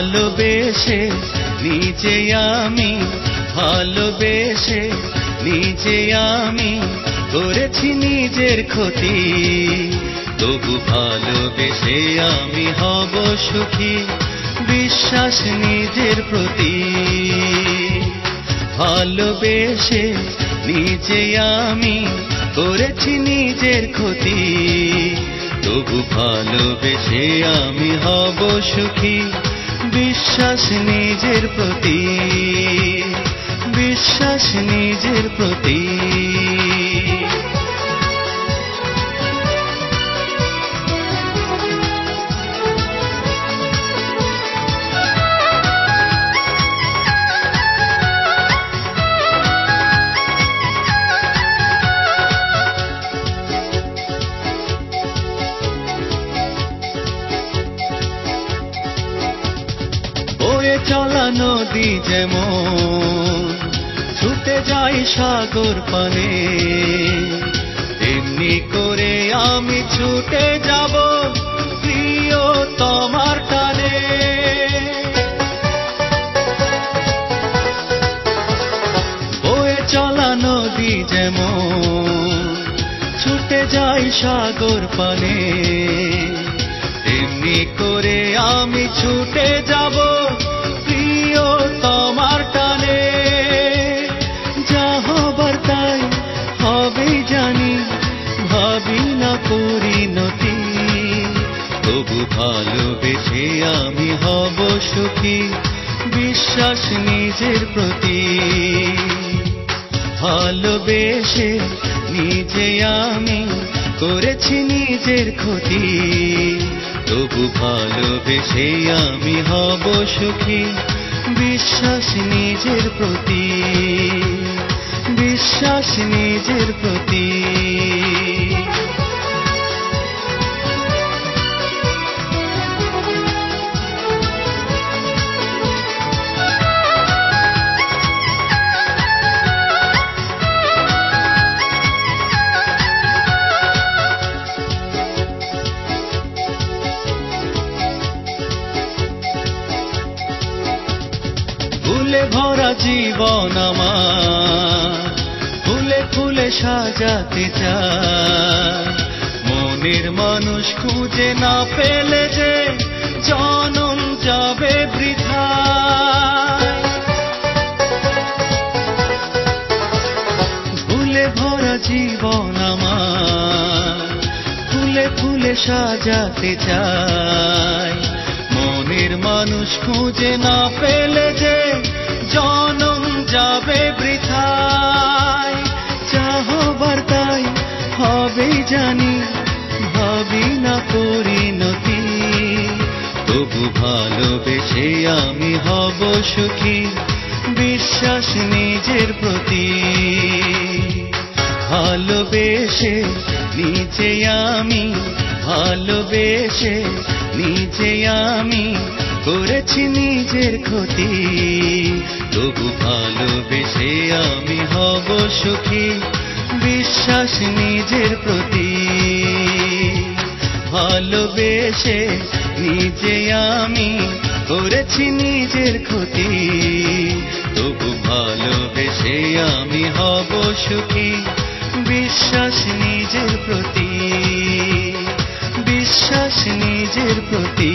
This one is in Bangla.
ভালোবেসে নিজে আমি, ভালোবেসে নিজে আমি করেছি নিজের ক্ষতি। তবু ভালোবেসে আমি হব সুখী, বিশ্বাস নিজের প্রতি। ভালোবেসে নিজে আমি করেছি নিজের ক্ষতি। তবু ভালোবেসে আমি হব সুখী, বিশ্বাস নিজের প্রতি, বিশ্বাস নিজের প্রতি। চলা নদী যেমন ছুটে যাই সাগর পানে, এমনি করে আমি ছুটে যাব প্রিয় তোমার টানে। বয়ে চলা নদী যেমন ছুটে যাই সাগর পানে, এমনি করে আমি ছুটে যাব প্রিয় তোমার টানে। যা হবার তাই হবে জানি, ভাবি না পরিণতি। তবু ভালোবেসে আমি হব সুখী, বিশ্বাস নিজের প্রতি। ভালোবেসে নিজে আমি করেছি নিজের ক্ষতি। তবু ভালোবেসে আমি হব সুখী, বিশ্বাস নিজের প্রতি, বিশ্বাস নিজের প্রতি। ফুলে ভরা জীবন আমার ফুলে ফুলে সাজাতে চাই। মনের মানুষ খুঁজে না পেলে যে জনম যাবে বৃথা। ফুলে ভরা জীবন আমার ফুলে ফুলে সাজাতে চাই। মনের মানুষ খুঁজে না পেলে যে জনম যাবে বৃথায়। যা হবার তাই হবে জানি, ভাবি না পরিণতি। তবু ভালোবেসে আমি হব সুখী, বিশ্বাস নিজের প্রতি। ভালোবেসে নিজে আমি, ভালোবেসে নিজে আমি করেছি নিজের ক্ষতি। তবু ভালোবেসে আমি হব সুখী, বিশ্বাস নিজের প্রতি। ভালোবেসে নিজে আমি করেছি নিজের ক্ষতি। তবু ভালোবেসে আমি হব সুখী, বিশ্বাস নিজের প্রতি, বিশ্বাস নিজের প্রতি।